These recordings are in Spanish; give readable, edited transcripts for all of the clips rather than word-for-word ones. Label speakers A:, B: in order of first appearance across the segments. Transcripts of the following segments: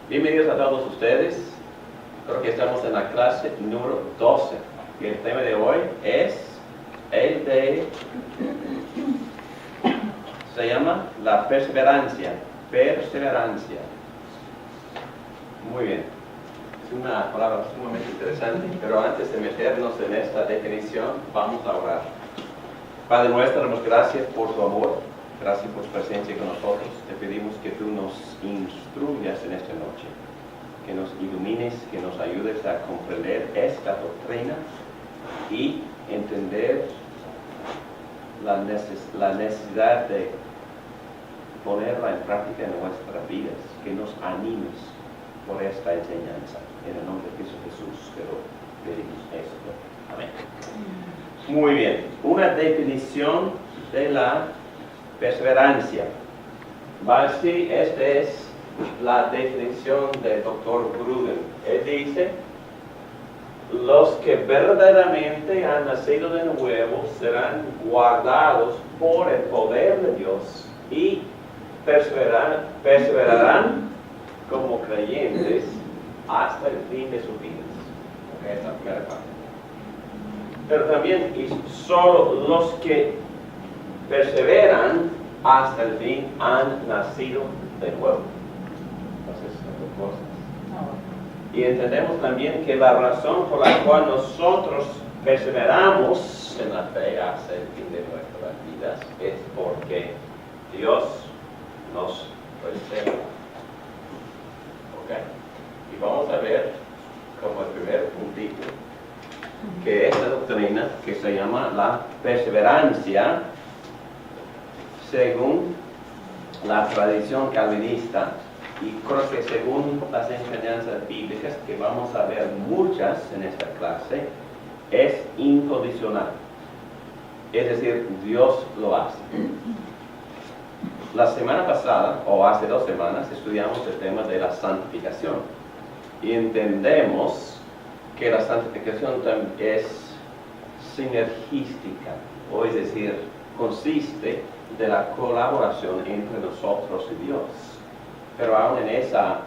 A: Bienvenidos a todos ustedes. Creo que estamos en la clase número 12. Y el tema de hoy es se llama la perseverancia. Perseverancia. Muy bien. Es una palabra sumamente interesante, pero antes de meternos en esta definición, vamos a orar. Padre nuestro, damos gracias por tu amor. Gracias por tu presencia con nosotros. Te pedimos que tú nos instruyas en esta noche, que nos ilumines, que nos ayudes a comprender esta doctrina y entender la necesidad de ponerla en práctica en nuestras vidas, que nos animes por esta enseñanza. En el nombre de Cristo Jesús te lo pedimos esto. Amén. Muy bien. Una definición de la perseverancia. Así, esta es la definición del Dr. Gruden. Él dice: los que verdaderamente han nacido de nuevo serán guardados por el poder de Dios y perseverarán como creyentes hasta el fin de sus vidas. Okay, esta es la primera parte. Pero también, y solo los que perseveran hasta el fin han nacido de nuevo. Entonces, dos cosas. Y entendemos también que la razón por la cual nosotros perseveramos en la fe hasta el fin de nuestras vidas es porque Dios nos preserva. ¿Ok? Y vamos a ver como el primer puntito que esta doctrina que se llama la perseverancia, según la tradición calvinista, y creo que según las enseñanzas bíblicas, que vamos a ver muchas en esta clase, es incondicional. Es decir, Dios lo hace. La semana pasada, o hace 2 semanas, estudiamos el tema de la santificación. Y entendemos que la santificación es sinergística, o es decir, consiste de la colaboración entre nosotros y Dios. Pero aún en esa,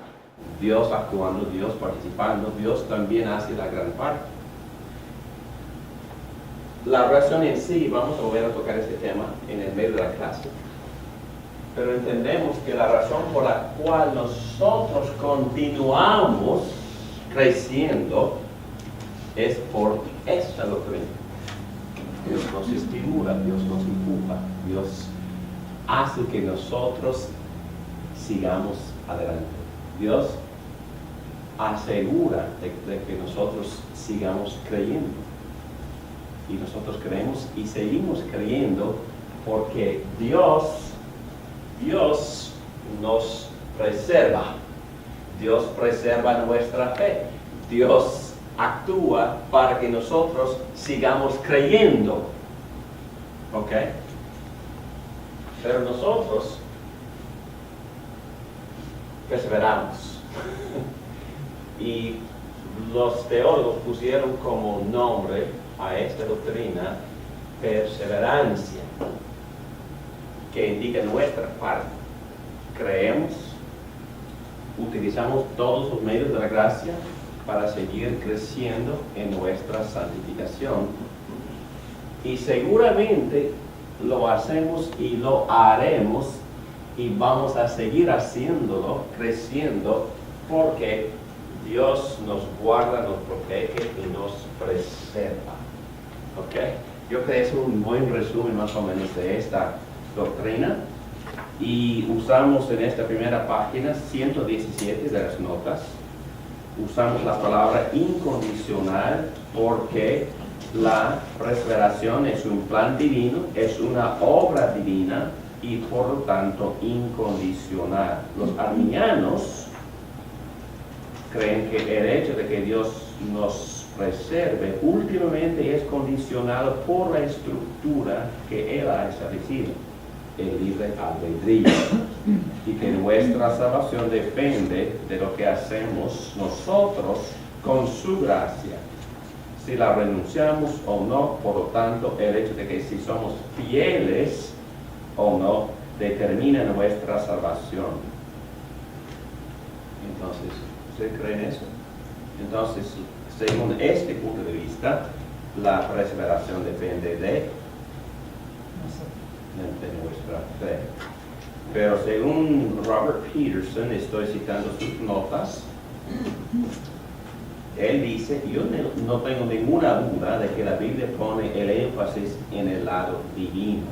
A: Dios actuando, Dios participando, Dios también hace la gran parte. La oración en sí, vamos a volver a tocar este tema en el medio de la clase. Pero entendemos que la razón por la cual nosotros continuamos creciendo es por esta doctrina. Dios nos estimula, Dios nos empuja, Dios hace que nosotros sigamos adelante. Dios asegura de que nosotros sigamos creyendo. Y nosotros creemos y seguimos creyendo porque Dios nos preserva. Dios preserva nuestra fe. Dios actúa para que nosotros sigamos creyendo. ¿Ok? Pero nosotros perseveramos. Y los teólogos pusieron como nombre a esta doctrina perseverancia, que indica nuestra parte. Creemos, utilizamos todos los medios de la gracia para seguir creciendo en nuestra santificación. Y seguramente lo hacemos y lo haremos y vamos a seguir haciéndolo, creciendo, porque Dios nos guarda, nos protege y nos preserva. ¿Ok? Yo creo que es un buen resumen más o menos de esta doctrina. Y usamos en esta primera página 117 de las notas, usamos la palabra incondicional porque la perseveración es un plan divino, es una obra divina y por lo tanto incondicional. Los arminianos creen que el hecho de que Dios nos preserve últimamente es condicionado por la estructura que Él ha establecido. el libre albedrío y que nuestra salvación depende de lo que hacemos nosotros con su gracia. Si la renunciamos o no, por lo tanto, el hecho de que si somos fieles o no determina nuestra salvación. Entonces, ¿usted cree en eso? Entonces, según este punto de vista, la perseveración depende de nuestra fe. Pero según Robert Peterson, estoy citando sus notas, él dice, yo no tengo ninguna duda de que la Biblia pone el énfasis en el lado divino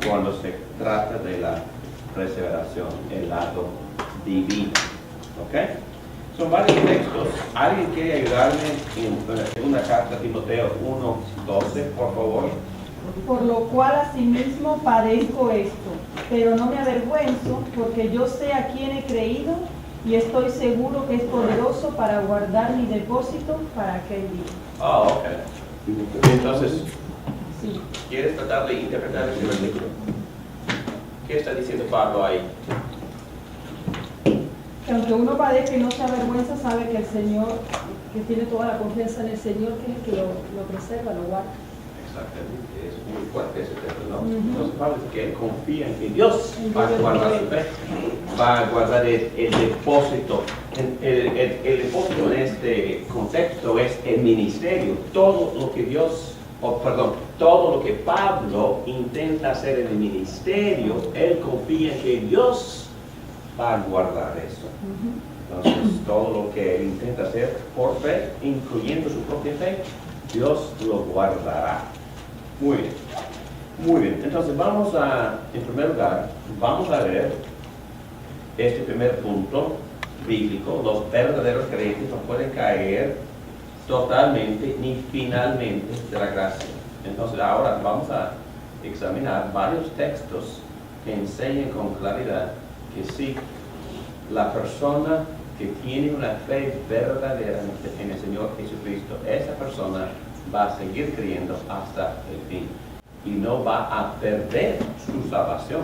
A: cuando se trata de la perseveración, el lado divino. ¿Ok? Son varios textos. ¿Alguien quiere ayudarme en una carta a Timoteo 1:12, por favor?
B: Por lo cual asimismo padezco esto, pero no me avergüenzo, porque yo sé a quién he creído y estoy seguro que es poderoso para guardar mi depósito para aquel día.
A: Ah, ok. Entonces,
B: Sí.
A: ¿quieres tratar de interpretar este versículo? ¿Qué está diciendo Pablo ahí?
B: Que aunque uno padezca y no se avergüenza, sabe que el Señor, que tiene toda la confianza en el Señor, que es el que lo preserva, lo guarda.
A: Exactamente, es muy fuerte ese texto, ¿no?
B: Ujú.
A: Entonces Pablo dice que él confía en que Dios va a guardar su fe, va a guardar el depósito. El depósito en este contexto es el ministerio, todo lo que todo lo que Pablo intenta hacer en el ministerio, él confía en que Dios va a guardar eso. Entonces, todo lo que él intenta hacer por fe, incluyendo su propia fe, Dios lo guardará. Muy bien. Muy bien. Entonces, en primer lugar, vamos a ver este primer punto bíblico. Los verdaderos creyentes no pueden caer totalmente ni finalmente de la gracia. Entonces, ahora vamos a examinar varios textos que enseñan con claridad que sí, la persona que tiene una fe verdadera en el Señor Jesucristo, esa persona va a seguir creyendo hasta el fin y no va a perder su salvación.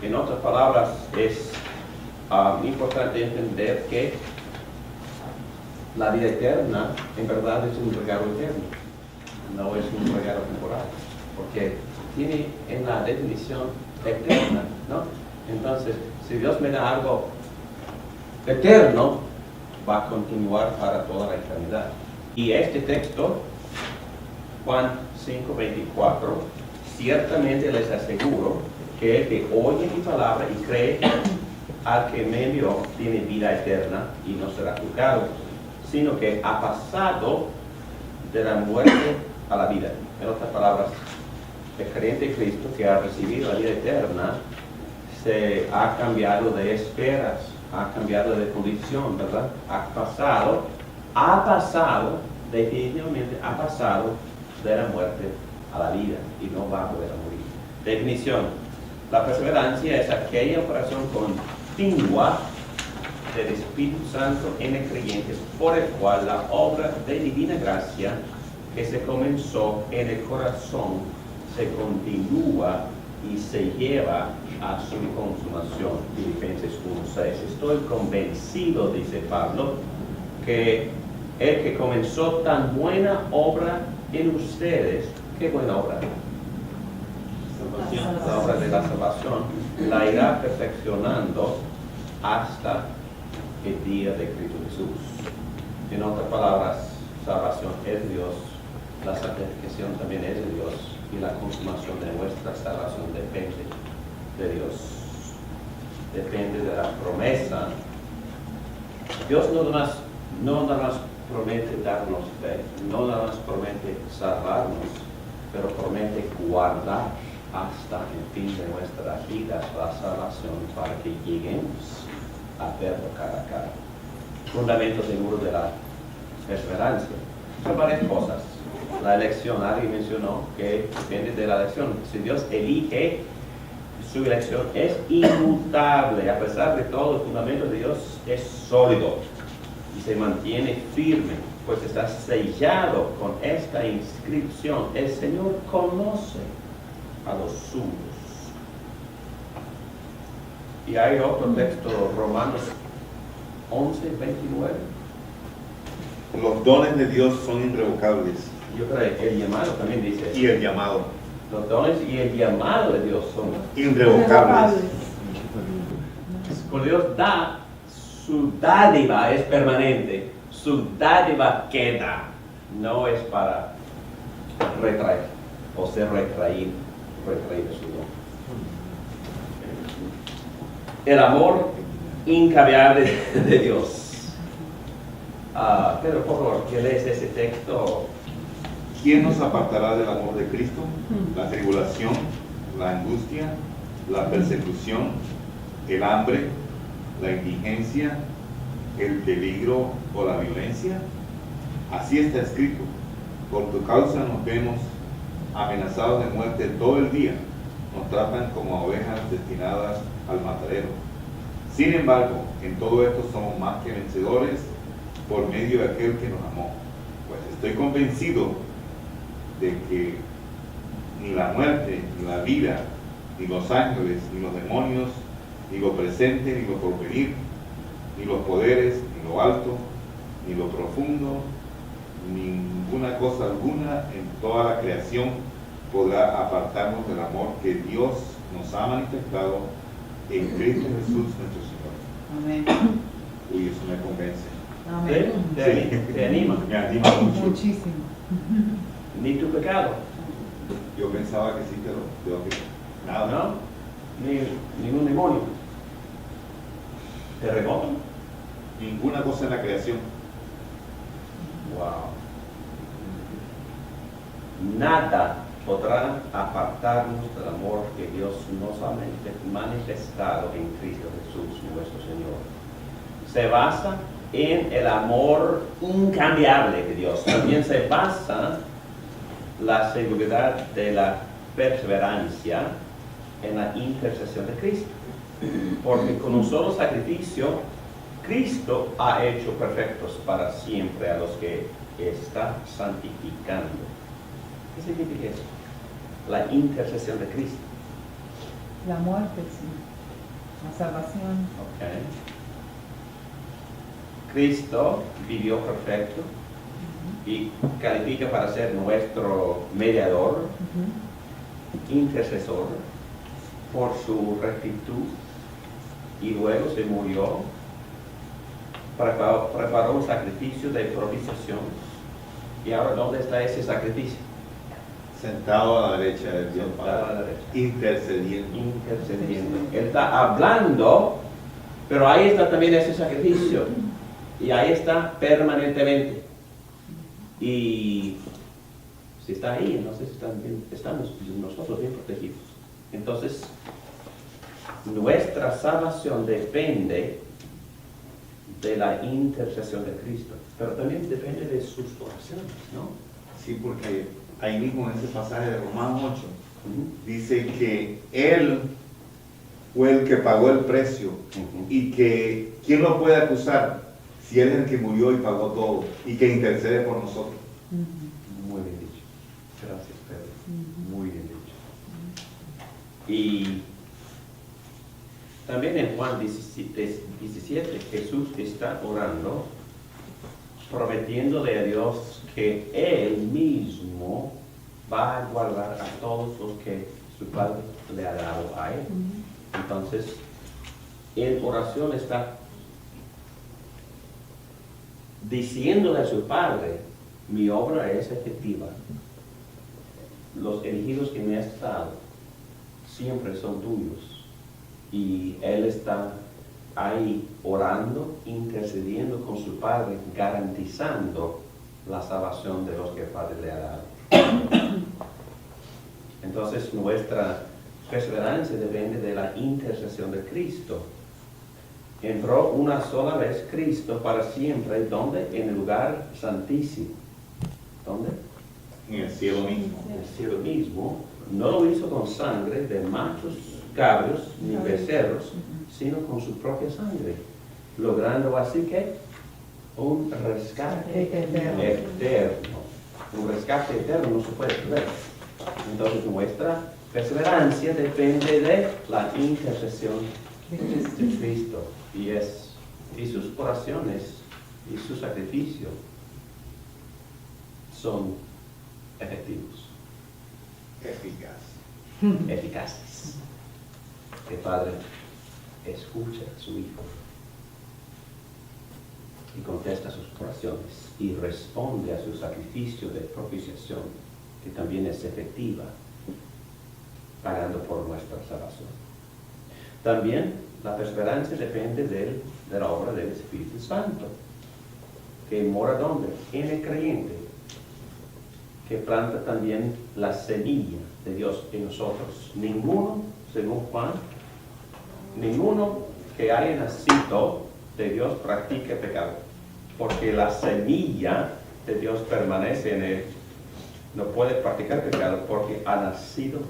A: En otras palabras, es importante entender que la vida eterna en verdad es un regalo eterno, no es un regalo temporal, porque tiene en la definición eterna, ¿no? Entonces, si Dios me da algo eterno, va a continuar para toda la eternidad. Y este texto, Juan 5:24, ciertamente les aseguro que el que oye mi palabra y cree al que me envió tiene vida eterna y no será juzgado, sino que ha pasado de la muerte a la vida. En otras palabras, el creyente en Cristo que ha recibido la vida eterna se ha cambiado de esferas, ha cambiado de condición, ¿verdad? Definitivamente ha pasado de la muerte a la vida y no va a poder morir. Definición: la perseverancia es aquella operación continua del Espíritu Santo en el creyente, por el cual la obra de divina gracia que se comenzó en el corazón se continúa y se lleva a su consumación. Filipenses 1:6. Estoy convencido, dice Pablo, que el que comenzó tan buena obra en ustedes, ¿qué buena obra? La obra de la salvación, la irá perfeccionando hasta el día de Cristo Jesús. En otras palabras, salvación es de Dios, la santificación también es de Dios, y la consumación de nuestra salvación depende de Dios, depende de la promesa. Dios no nada más promete darnos fe, no nada más promete salvarnos, pero promete guardar hasta el fin de nuestras vidas la salvación para que lleguemos a verlo cara a cara. Fundamento seguro de la perseverancia. Son varias cosas. La elección, alguien mencionó que depende de la elección. Si Dios elige, su elección es inmutable. A pesar de todo, el fundamento de Dios es sólido y se mantiene firme, pues está sellado con esta inscripción: el Señor conoce a los suyos. Y hay otro texto, Romanos 11, 29.
C: Los dones de Dios son irrevocables.
A: Yo creo que el llamado también dice eso.
C: Y el llamado,
A: Los dones y el llamado de Dios son.
C: irrevocables.
A: Cuando Dios da, su dádiva es permanente. Su dádiva queda. No es para retraer o ser retraído de su don. El amor incambiable de Dios. Pedro, por favor, ¿qué lees ese texto?
C: ¿Quién nos apartará del amor de Cristo? La tribulación, la angustia, la persecución, el hambre, la indigencia, el peligro o la violencia. Así está escrito: por tu causa nos vemos amenazados de muerte todo el día, nos tratan como a ovejas destinadas al matadero. Sin embargo, en todo esto somos más que vencedores por medio de aquel que nos amó. Pues estoy convencido de que ni la muerte, ni la vida, ni los ángeles, ni los demonios, ni lo presente, ni lo porvenir, ni los poderes, ni lo alto, ni lo profundo, ninguna cosa alguna en toda la creación podrá apartarnos del amor que Dios nos ha manifestado en Cristo Jesús nuestro Señor.
D: Amén.
C: Uy, eso me convence.
D: Amén.
A: Te anima.
C: Me anima mucho.
D: Muchísimo.
A: Ni tu pecado,
C: Yo pensaba que sí, pero veo que nada.
A: ¿no? Ni ningún demonio. Terremoto.
C: Ninguna cosa en la creación.
A: Wow. Nada podrá apartarnos del amor que Dios nos ha manifestado en Cristo Jesús, nuestro Señor. Se basa en el amor incambiable de Dios. También se basa la seguridad de la perseverancia en la intercesión de Cristo. Porque con un solo sacrificio, Cristo ha hecho perfectos para siempre a los que está santificando. ¿Qué significa eso? La intercesión de Cristo.
D: La muerte, sí. La salvación.
A: Okay. Cristo vivió perfecto y califica para ser nuestro mediador, intercesor por su rectitud, y luego se murió, preparó un sacrificio de propiciación. ¿Y ahora dónde está ese sacrificio?
C: Sentado a la derecha de Dios
A: Sentado a la
C: Padre,
A: derecha.
C: intercediendo.
A: Él está hablando, pero ahí está también ese sacrificio. Y ahí está permanentemente. Y si está ahí, entonces estamos nosotros bien protegidos. Entonces, nuestra salvación depende de la intercesión de Cristo, pero también depende de sus oraciones, ¿no?
C: Sí, porque ahí mismo en ese pasaje de Romanos 8 dice que Él fue el que pagó el precio y que ¿quién lo puede acusar si Él es el que murió y pagó todo y que intercede por nosotros?
A: Muy bien dicho. Gracias, Pedro. Muy bien dicho. Y también en Juan 17, Jesús está orando, prometiéndole a Dios que Él mismo va a guardar a todos los que su Padre le ha dado a Él. Entonces, en oración está diciéndole a su Padre: mi obra es efectiva. Los elegidos que me has dado siempre son tuyos. Y Él está ahí orando, intercediendo con su Padre, garantizando la salvación de los que el Padre le ha dado. Entonces, nuestra perseverancia depende de la intercesión de Cristo. Entró una sola vez Cristo para siempre, ¿dónde? En el lugar santísimo. ¿Dónde?
C: En el cielo mismo.
A: En el cielo mismo. No lo hizo con sangre de machos, cabros, ni becerros, sino con su propia sangre, logrando así que un rescate eterno. Un rescate eterno no se puede perder. Entonces nuestra perseverancia depende de la intercesión
D: de Cristo.
A: de Cristo y sus oraciones y su sacrificio son efectivos, eficaces. El Padre escucha a su Hijo y contesta sus oraciones y responde a su sacrificio de propiciación, que también es efectiva, pagando por nuestra salvación. También la perseverancia depende de la obra del Espíritu Santo, que mora ¿dónde? En el creyente, que planta también la semilla de Dios en nosotros. Ninguno, según Juan, ninguno que haya nacido de Dios practique pecado, porque la semilla de Dios permanece en él. No puede practicar pecado porque ha nacido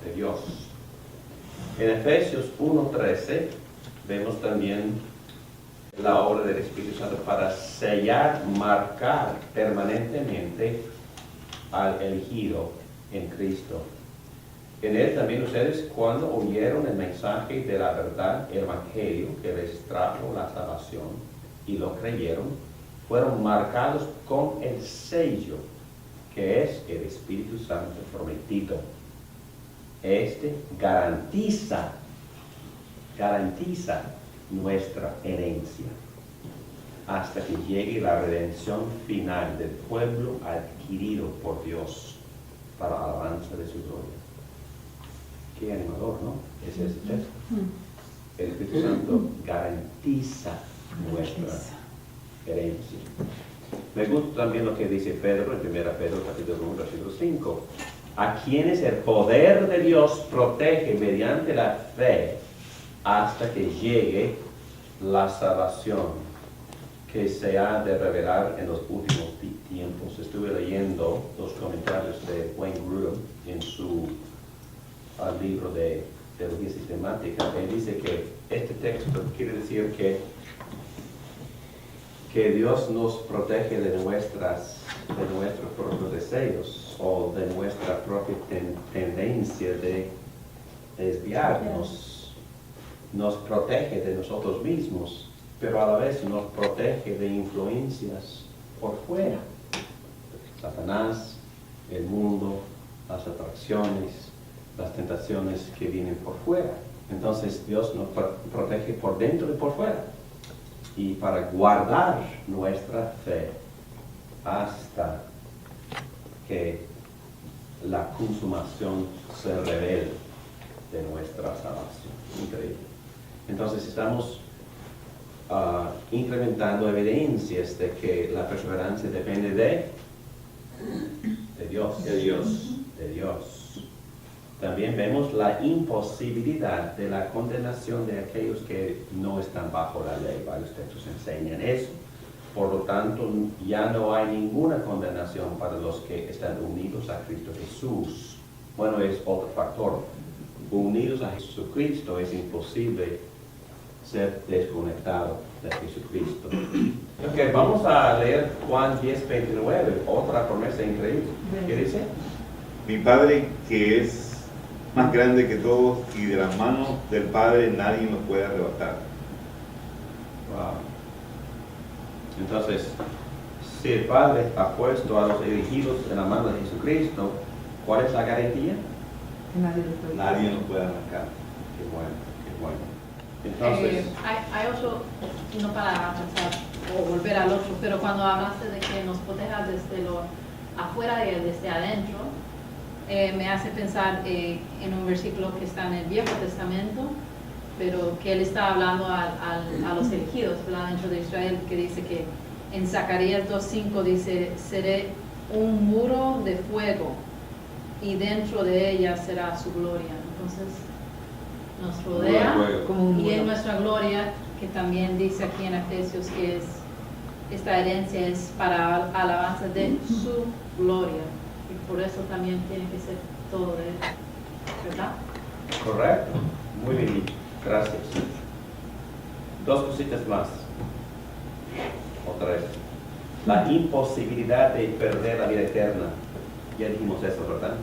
A: de Dios. En Efesios 1:13 vemos también la obra del Espíritu Santo para sellar, marcar permanentemente al elegido en Cristo. En él también ustedes, cuando oyeron el mensaje de la verdad, el evangelio que les trajo la salvación y lo creyeron, fueron marcados con el sello que es el Espíritu Santo prometido. Este garantiza nuestra herencia hasta que llegue la redención final del pueblo adquirido por Dios para la alabanza de su gloria. Qué animador, ¿no? Es ese texto. El Espíritu Santo garantiza nuestra herencia. Me gusta también lo que dice Pedro en 1 Pedro capítulo 1, versículo 5. A quienes el poder de Dios protege mediante la fe hasta que llegue la salvación que se ha de revelar en los últimos tiempos. Estuve leyendo los comentarios de Wayne Grudem en su libro de teología sistemática. Él dice que este texto quiere decir que Dios nos protege de nuestros propios deseos o de nuestra propia tendencia de desviarnos. Nos protege de nosotros mismos, pero a la vez nos protege de influencias por fuera. Satanás, el mundo, las atracciones, las tentaciones que vienen por fuera. Entonces Dios nos protege por dentro y por fuera. Y para guardar nuestra fe hasta que la consumación se revele de nuestra salvación. Increíble. Entonces estamos incrementando evidencias de que la perseverancia depende de Dios.
C: De Dios.
A: De Dios. También vemos la imposibilidad de la condenación de aquellos que no están bajo la ley. Varios textos enseñan eso. Por lo tanto, ya no hay ninguna condenación para los que están unidos a Cristo Jesús. Bueno, es otro factor. Unidos a Jesucristo es imposible ser desconectado de Jesucristo. Ok, vamos a leer Juan 10:29, otra promesa increíble. ¿Qué dice?
C: Mi Padre, que es más grande que todos, y de las manos del Padre nadie nos puede arrebatar.
A: Wow. Entonces, si el Padre ha puesto a los elegidos en la mano de Jesucristo, ¿cuál es la garantía?
C: Nadie nos puede arrancar.
A: Qué bueno, qué bueno. Entonces,
E: hay otro, no para pensar o volver al otro, pero cuando hablaste de que nos proteja desde lo afuera y desde adentro, me hace pensar en un versículo que está en el Viejo Testamento, pero que él está hablando a los elegidos, ¿verdad? Dentro de Israel, que dice que en Zacarías 2:5 dice: seré un muro de fuego y dentro de ella será su gloria. Entonces nos rodea
D: Como un
E: y
D: muro.
E: en nuestra gloria, que también dice aquí en Efesios que esta herencia es para alabanza de su gloria, y por eso también tiene que ser todo de él, ¿verdad?
A: correcto. Muy bien dicho. Gracias. Dos cositas más. Otra vez. La imposibilidad de perder la vida eterna. Ya dijimos eso, ¿verdad?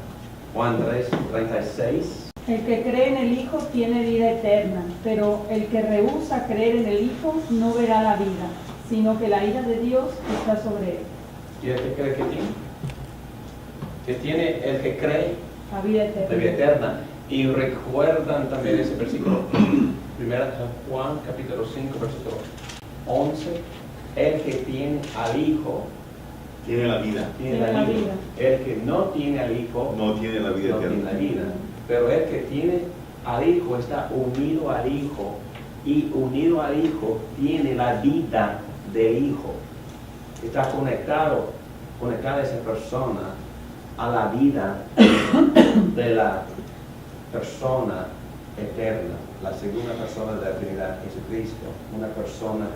A: Juan 3:36.
B: El que cree en el Hijo tiene vida eterna, pero el que rehúsa creer en el Hijo no verá la vida, sino que la ira de Dios está sobre él.
A: ¿Y el que cree que tiene? Que tiene el que cree
B: La vida eterna.
A: la vida eterna. Y recuerdan también ese versículo, 1 Juan capítulo 5, versículo 11, el que tiene al Hijo
C: Tiene la vida.
A: tiene la vida. El que no tiene al Hijo
C: No tiene la vida
A: no tiene
C: eterna.
A: la vida. Pero el que tiene al Hijo está unido al Hijo, y unido al Hijo tiene la vida del Hijo. Está conectada esa persona a la vida de la persona eterna, la segunda persona de la Trinidad, Jesucristo, una persona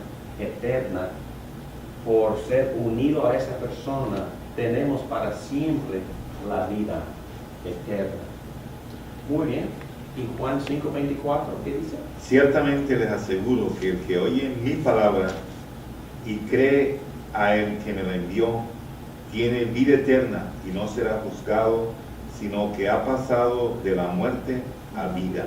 A: eterna. Por ser unido a esa persona, tenemos para siempre la vida eterna. Muy bien. ¿Y Juan 5:24 qué dice?
C: Ciertamente les aseguro que el que oye mi palabra y cree a él que me la envió, tiene vida eterna y no será juzgado, sino que ha pasado de la muerte a vida.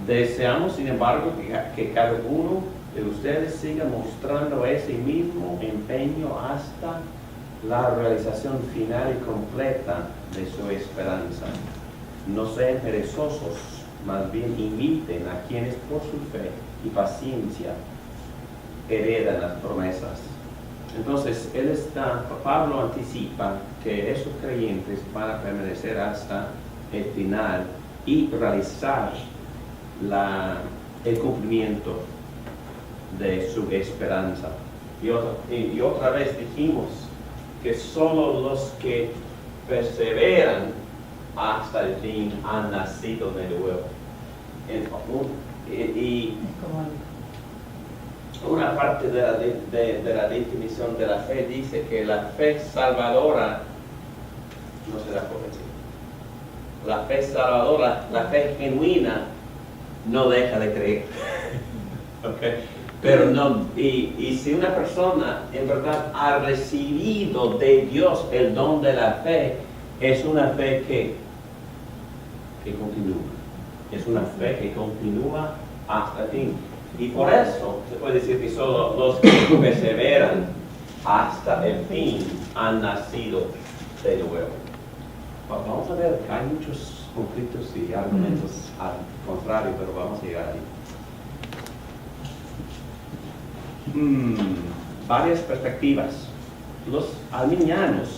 A: Deseamos, sin embargo, que cada uno de ustedes siga mostrando ese mismo empeño hasta la realización final y completa de su esperanza. No sean perezosos, más bien imiten a quienes por su fe y paciencia heredan las promesas. Entonces, Pablo anticipa que esos creyentes van a permanecer hasta el final y realizar el cumplimiento de su esperanza. Y otra vez dijimos que solo los que perseveran hasta el fin han nacido de nuevo. Y una parte de la definición de la fe dice que la fe salvadora no se da por vencido. La fe salvadora, la fe genuina, no deja de creer. ¿Okay? Pero no, y si una persona en verdad ha recibido de Dios el don de la fe, es una fe que continúa. Es una fe que continúa hasta el fin. Y por eso se puede decir que solo los que perseveran hasta el fin han nacido de nuevo. Vamos a ver, hay muchos conflictos y argumentos al contrario, pero vamos a llegar ahí. Varias perspectivas. Los arminianos,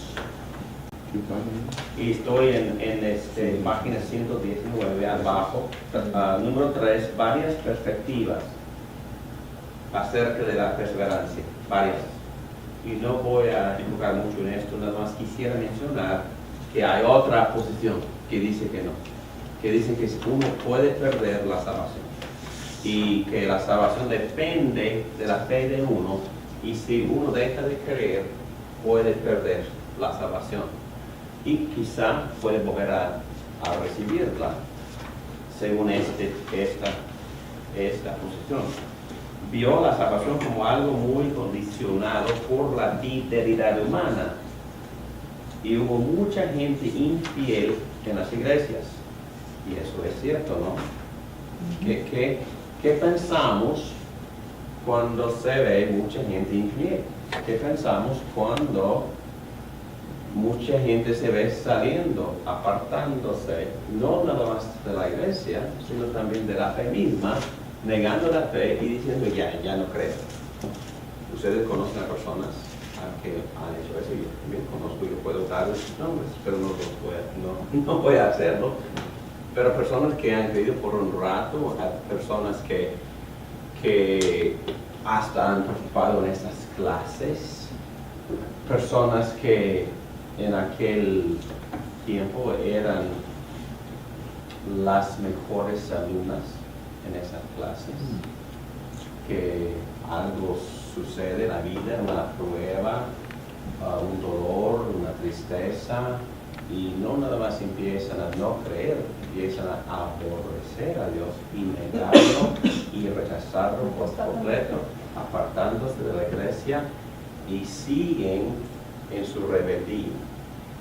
A: y estoy en página 119 abajo, número 3, varias perspectivas acerca de la perseverancia, varias. Y no voy a enfocar mucho en esto, nada más quisiera mencionar que hay otra posición que dice que no, que dice que uno puede perder la salvación y que la salvación depende de la fe de uno, y si uno deja de creer puede perder la salvación y quizá puede volver a recibirla, según esta posición. Vio la salvación como algo muy condicionado por la fidelidad humana, y hubo mucha gente infiel en las iglesias, y eso es cierto, ¿no? ¿Qué pensamos cuando se ve mucha gente infiel? ¿Qué pensamos cuando mucha gente se ve saliendo, apartándose, no nada más de la iglesia, sino también de la fe misma, negando la fe y diciendo ya no creo? Ustedes conocen a personas que han hecho eso. Yo también conozco, yo puedo dar sus nombres, pero no voy a hacerlo. Pero personas que han creído por un rato, personas que hasta han participado en estas clases, personas que en aquel tiempo eran las mejores alumnas en esas clases, que algo sucede en la vida, una prueba, un dolor, una tristeza, y no nada más empiezan a no creer, empiezan a aborrecer a Dios y negarlo y rechazarlo por completo, apartándose de la iglesia, y siguen en su rebeldía.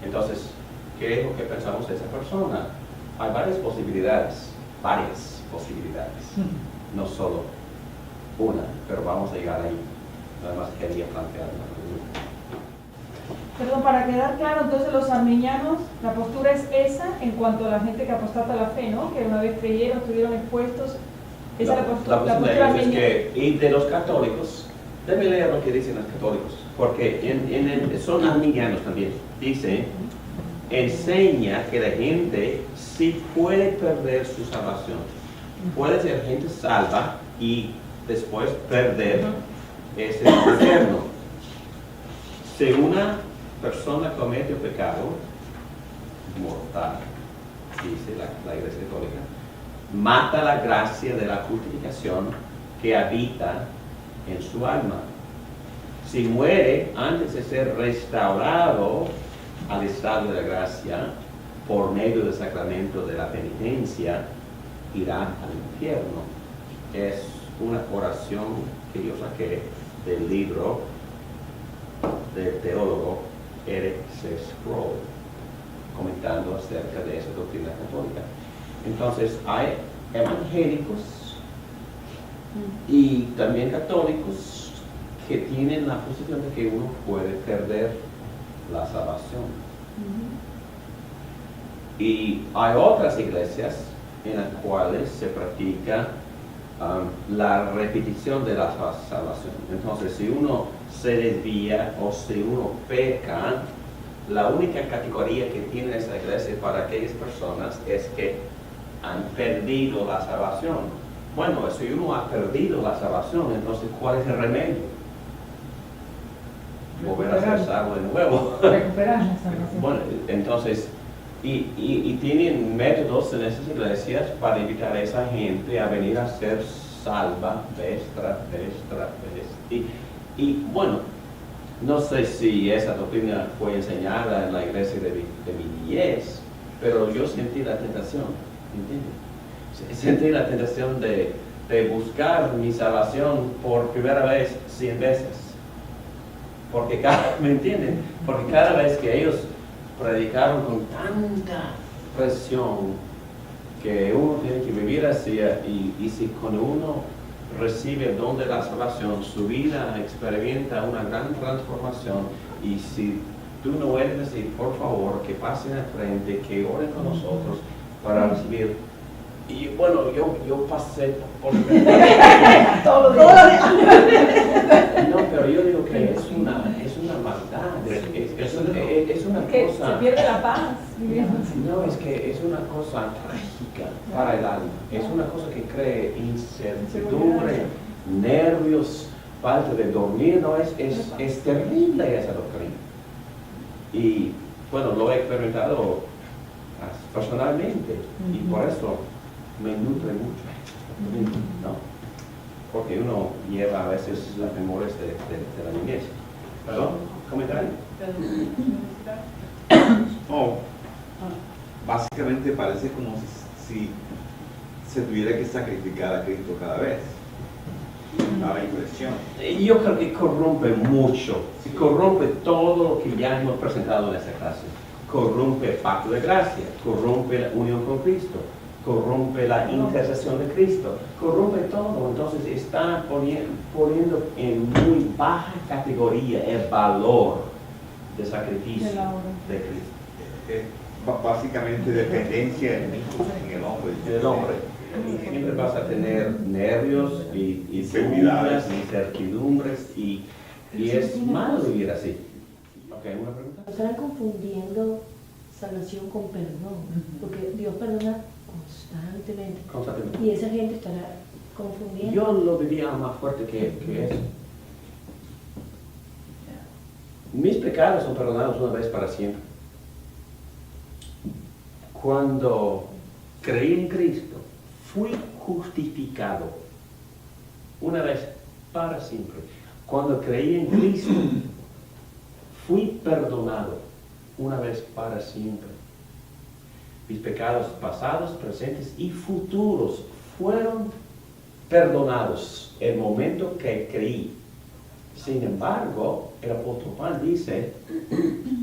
A: Entonces, ¿qué es lo que pensamos de esa persona? Hay varias posibilidades, no solo una, pero vamos a llegar ahí. Nada más quería plantear una pregunta.
B: Perdón, para quedar claro, entonces los arminianos, la postura es esa en cuanto a la gente que apostata a la fe, ¿no? Que una vez creyeron, estuvieron expuestos. Esa es la postura
A: de ellos es
B: arminiana.
A: que, y de los católicos, déjenme leer lo que dicen los católicos, porque son arminianos también. Dice, enseña que la gente sí puede perder su salvación. Puede ser gente salva y después perder ese infierno. Si una persona comete un pecado mortal, dice la Iglesia Católica, mata la gracia de la justificación que habita en su alma. Si muere antes de ser restaurado al estado de la gracia por medio del sacramento de la penitencia, irá al infierno. Es una oración que yo saqué del libro del teólogo Eric C. Sproul, comentando acerca de esa doctrina católica. Entonces, hay evangélicos y también católicos que tienen la posición de que uno puede perder la salvación. Y hay otras iglesias en las cuales se practica la repetición de la salvación. Entonces, si uno se desvía o si uno peca, la única categoría que tiene esa iglesia para aquellas personas es que han perdido la salvación. Bueno, si uno ha perdido la salvación, entonces ¿cuál es el remedio? Volver a ser salvo de nuevo.
D: Recuperar la salvación.
A: Bueno, entonces, y tienen métodos en esas iglesias para invitar a esa gente a venir a ser salva vez tras vez. Y bueno, no sé si esa doctrina fue enseñada en la iglesia de mi niñez, pero yo sentí la tentación, ¿entiendes? Sentí la tentación de buscar mi salvación por primera vez 100 veces. Porque ¿me entienden? Porque cada vez que ellos predicaron con tanta presión que uno tiene que vivir así, y si cuando uno recibe el don de la salvación, su vida experimenta una gran transformación, y si tú no eres así, por favor, que pasen al frente, que oren con nosotros para recibir. Y bueno, yo pasé por
B: Todo los días.
A: no, pero yo digo que es una maldad, es una
B: Que
A: cosa.
B: se pierde la paz viviendo así.
A: No, es que es una cosa trágica para el alma. Es una cosa que crea incertidumbre, nervios, falta de dormir. No, es terrible esa doctrina. Y bueno, lo he experimentado personalmente y por eso me nutre mucho, ¿no? Porque uno lleva a veces las memorias de la niñez. ¿Perdón? ¿Comentario?
C: Oh, básicamente parece como si se tuviera que sacrificar a Cristo cada vez. Da la impresión.
A: Yo creo que corrompe mucho, corrompe todo lo que ya hemos presentado en esta clase. Corrompe el pacto de gracia, corrompe la unión con Cristo, corrompe la intercesión de Cristo, corrompe todo. Entonces está poniendo en muy baja categoría el valor del sacrificio de Cristo.
C: Básicamente dependencia en el hombre.
A: El hombre. Y siempre vas a tener nervios y
C: Inseguridades,
A: dudas, incertidumbres, y es malo vivir así. Ok, ¿una pregunta?
F: Están confundiendo salvación con perdón, porque Dios perdona constantemente. Y esa gente estará confundiendo.
A: Yo lo diría más fuerte que eso. Mis pecados son perdonados una vez para siempre. Cuando creí en Cristo, fui justificado una vez para siempre. Cuando creí en Cristo, fui perdonado una vez para siempre. Mis pecados pasados, presentes y futuros fueron perdonados el momento que creí Sin embargo, el apóstol Juan dice,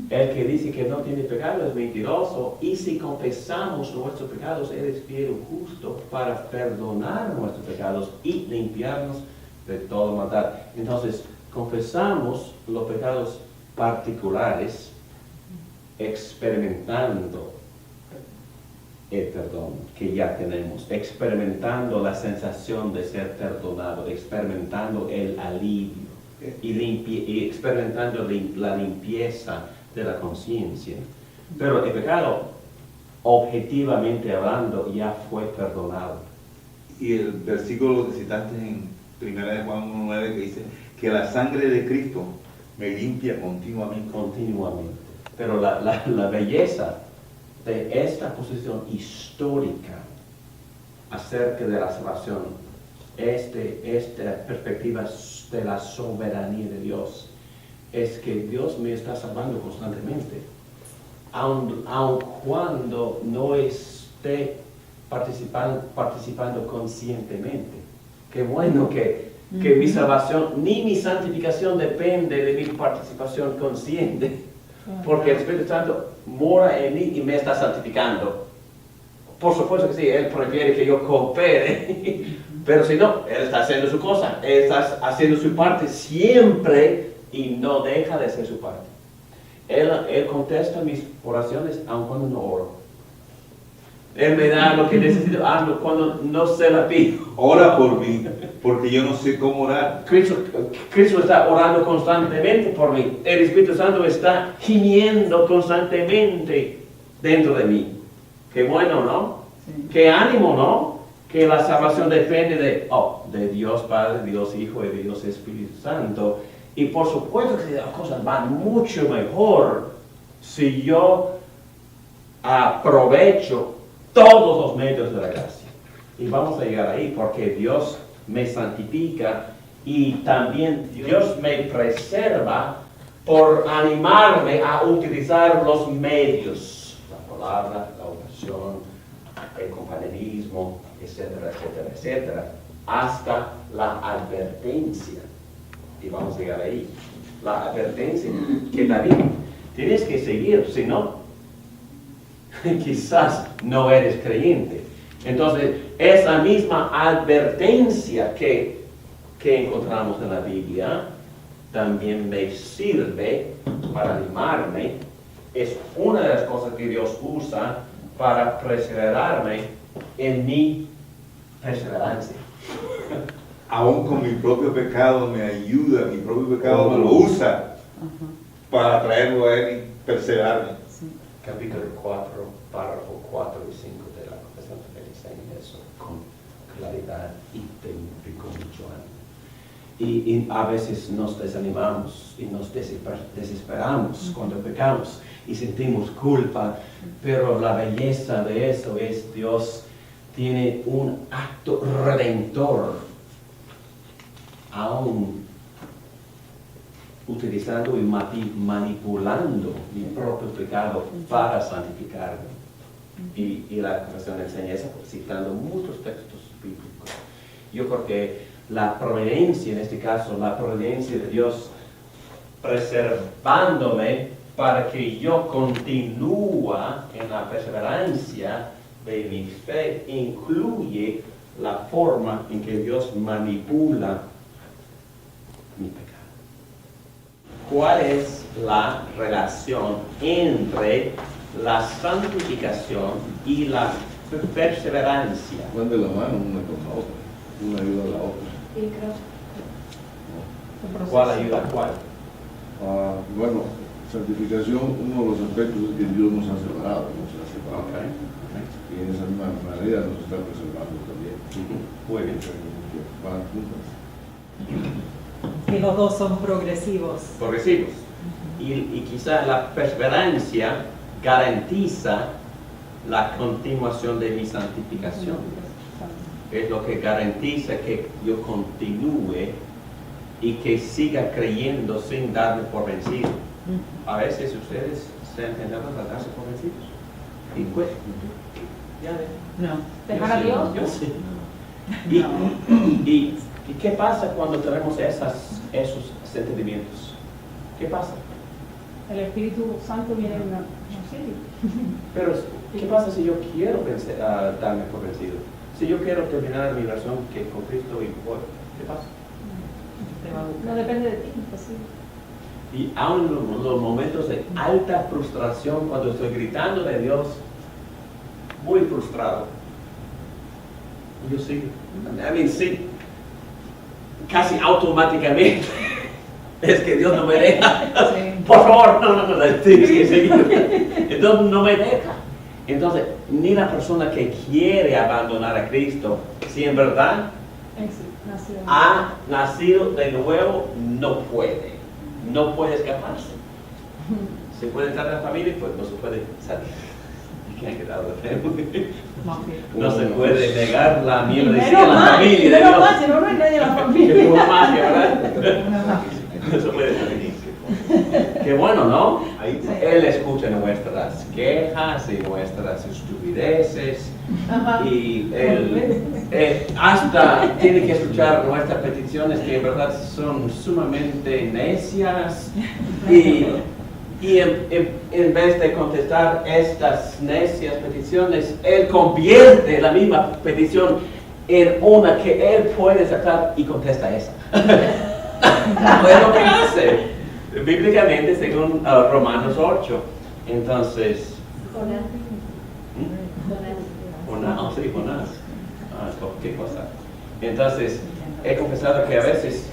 A: el que dice que no tiene pecado es mentiroso, y si confesamos nuestros pecados, Él es fiel y justo para perdonar nuestros pecados y limpiarnos de todo maldad. Entonces, confesamos los pecados particulares, experimentando el perdón que ya tenemos, experimentando la sensación de ser perdonado, experimentando el alivio y experimentando la limpieza de la conciencia. Pero el pecado, objetivamente hablando, ya fue perdonado.
C: Y el versículo que citaste en 1 de Juan 1:9 que dice que la sangre de Cristo me limpia continuamente.
A: Continuamente. Pero la belleza de esta posición histórica acerca de la salvación, esta perspectiva de la soberanía de Dios, es que Dios me está salvando constantemente, aun cuando no esté participando conscientemente. Qué bueno que mi salvación ni mi santificación depende de mi participación consciente, porque el Espíritu Santo mora en mí y me está santificando. Por supuesto que sí, Él prefiere que yo coopere, pero si no, Él está haciendo su cosa, Él está haciendo su parte siempre y no deja de hacer su parte. Él contesta mis oraciones aun cuando no oro. Él me da lo que necesito, hazlo cuando no se la pido.
C: Ora por mí, porque yo no sé cómo orar.
A: Cristo está orando constantemente por mí. El Espíritu Santo está gimiendo constantemente dentro de mí. Qué bueno, ¿no?
D: Sí.
A: Qué ánimo, ¿no? Que la salvación depende de Dios Padre, Dios Hijo y de Dios Espíritu Santo. Y por supuesto que las cosas van mucho mejor si yo aprovecho todos los medios de la gracia. Y vamos a llegar ahí porque Dios me santifica y también Dios me preserva por animarme a utilizar los medios, la palabra, la oración, el compañerismo, etcétera, etcétera, etcétera, hasta la advertencia. Y vamos a llegar ahí. La advertencia que David tienes que seguir, si no, quizás no eres creyente. Entonces, esa misma advertencia que encontramos en la Biblia también me sirve para animarme. Es una de las cosas que Dios usa para perseverarme en mi perseverancia.
C: Aún con mi propio pecado me ayuda, mi propio pecado me lo usa para traerlo a Él y perseverarme.
D: Sí.
A: Capítulo 4, párrafo 4 y 5 de la Confesión de Fe enseña eso con claridad y con mucho ánimo. Y a veces nos desanimamos y nos desesperamos cuando pecamos y sentimos culpa, pero la belleza de eso es Dios tiene un acto redentor, aún utilizando y manipulando mi propio pecado para santificarme. Y la Confesión enseña eso citando muchos textos bíblicos. Yo creo que la providencia, en este caso, la providencia de Dios preservándome para que yo continúe en la perseverancia de mi fe, incluye la forma en que Dios manipula mi pecado. ¿Cuál es la relación entre la santificación y la perseverancia?
G: Van de la mano una con la otra, una ayuda a la otra.
F: Y creo
A: ¿Cuál ayuda a cuál?
G: Bueno, santificación, uno de los aspectos es que Dios nos ha separado,
A: Okay.
G: y en esa misma manera nos está preservando también.
A: Muy bien.
G: Que van juntas.
D: Y los dos son progresivos.
A: Progresivos. Y quizá la perseverancia garantiza la continuación de mi santificación. Es lo que garantiza que yo continúe y que siga creyendo sin darme por vencido. A veces ustedes se han tentado a darse por vencidos. Y pues, ya
D: No.
E: ¿Dejar a Dios?
A: Yo sí.
D: No.
A: Y ¿Y qué pasa cuando tenemos esos sentimientos? ¿Qué pasa?
B: El Espíritu Santo viene en auxilio.
A: Pero, ¿qué pasa si yo quiero darme por vencido? Si yo quiero terminar mi relación con Cristo y ¿qué pasa?
B: No depende de ti, pues sí.
A: Y aún en los momentos de alta frustración, cuando estoy gritando de Dios, muy frustrado, yo sigo. Sí, casi automáticamente. Es que Dios no me deja. Por favor, no, tienes que seguir. Entonces no me deja. Entonces, ni la persona que quiere abandonar a Cristo, si en verdad ha nacido de nuevo, no puede escaparse. Se puede entrar en la familia, pues no se puede salir. No se puede negar la membresía en la familia de Dios.
B: Si no hay nadie en la familia.
A: Que tuvo magia, ¿verdad? Eso puede salir. Qué bueno, ¿no? Él escucha nuestras quejas y nuestras estupideces. Y él hasta tiene que escuchar nuestras peticiones que en verdad son sumamente necias. Y en vez de contestar estas necias peticiones, Él convierte la misma petición en una que Él puede aceptar y contesta esa. Es lo que hace, bíblicamente, según Romanos 8. Entonces, Jonás. ¿Qué cosa? Entonces, he confesado que a veces,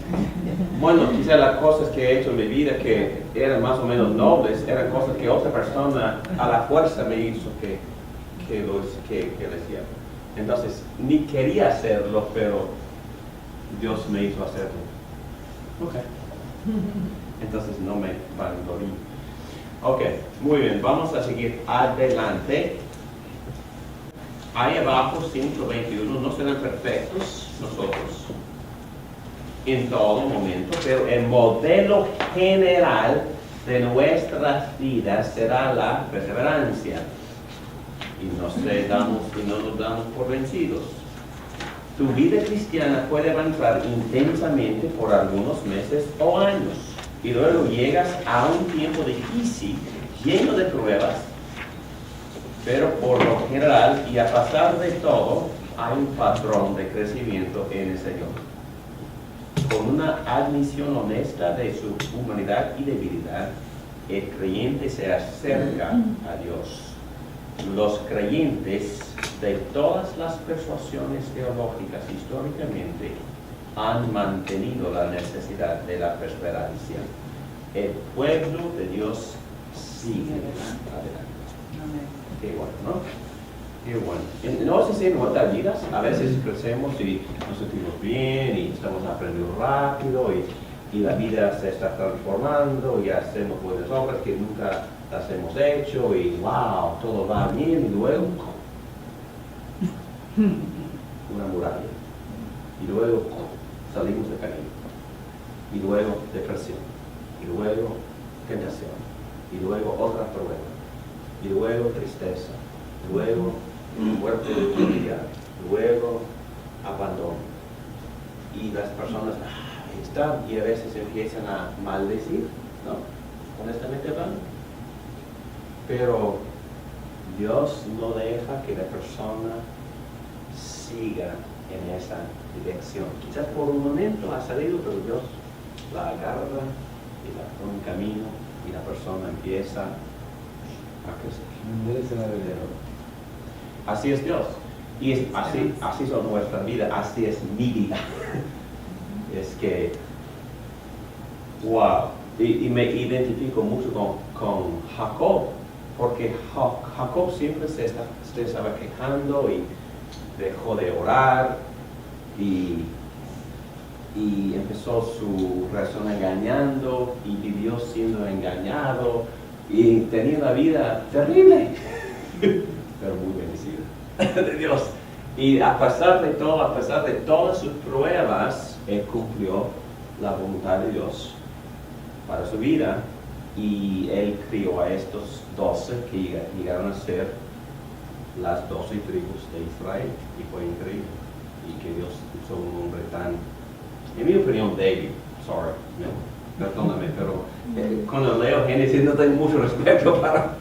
A: bueno, quizás las cosas que he hecho en mi vida que eran más o menos nobles, eran cosas que otra persona a la fuerza me hizo que le hiciera. Entonces, ni quería hacerlo, pero Dios me hizo hacerlo. Ok. Entonces no me vanaglorié. Ok, muy bien, vamos a seguir adelante. Ahí abajo, 5:21, no serán perfectos nosotros en todo momento, pero el modelo general de nuestras vidas será la perseverancia. Y no nos damos por vencidos. Tu vida cristiana puede avanzar intensamente por algunos meses o años, y luego llegas a un tiempo difícil, lleno de pruebas, pero por lo general y a pesar de todo, hay un patrón de crecimiento en el Señor. Con una admisión honesta de su humanidad y debilidad, el creyente se acerca a Dios. Los creyentes de todas las persuasiones teológicas históricamente han mantenido la necesidad de la perseverancia. El pueblo de Dios sigue adelante. Qué bueno, ¿no? Qué bueno. No sé si en nuestras vidas a veces crecemos y nos sentimos bien y estamos aprendiendo rápido y la vida se está transformando y hacemos buenas obras que nunca las hemos hecho y wow, todo va bien y luego una muralla y luego salimos de camino y luego depresión y luego tentación y luego otra prueba y luego tristeza, luego muerte de familia, luego abandono y las personas están y a veces empiezan a maldecir, ¿no? Honestamente hablando. Pero Dios no deja que la persona siga en esa dirección. Quizás por un momento ha salido, pero Dios la agarra y la pone en camino y la persona empieza a crecer. Así es Dios. Y así son nuestras vidas, así es mi vida. Es que, wow, y me identifico mucho con Jacob, porque Jacob siempre se estaba quejando y dejó de orar y empezó su relación engañando y vivió siendo engañado y tenía una vida terrible, pero muy bendecida de Dios. Y a pesar de todo, a pesar de todas sus pruebas, él cumplió la voluntad de Dios para su vida y él crió a estos 12 que llegaron a ser las 12 tribus de Israel y fue increíble. Y que Dios hizo un hombre tan en mi opinión, débil. Sorry, perdóname, pero cuando leo Génesis no tengo mucho respeto para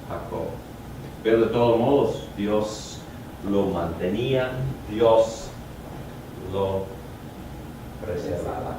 A: Jacob. Pero de todos modos, Dios lo mantenía, Dios lo preservaba.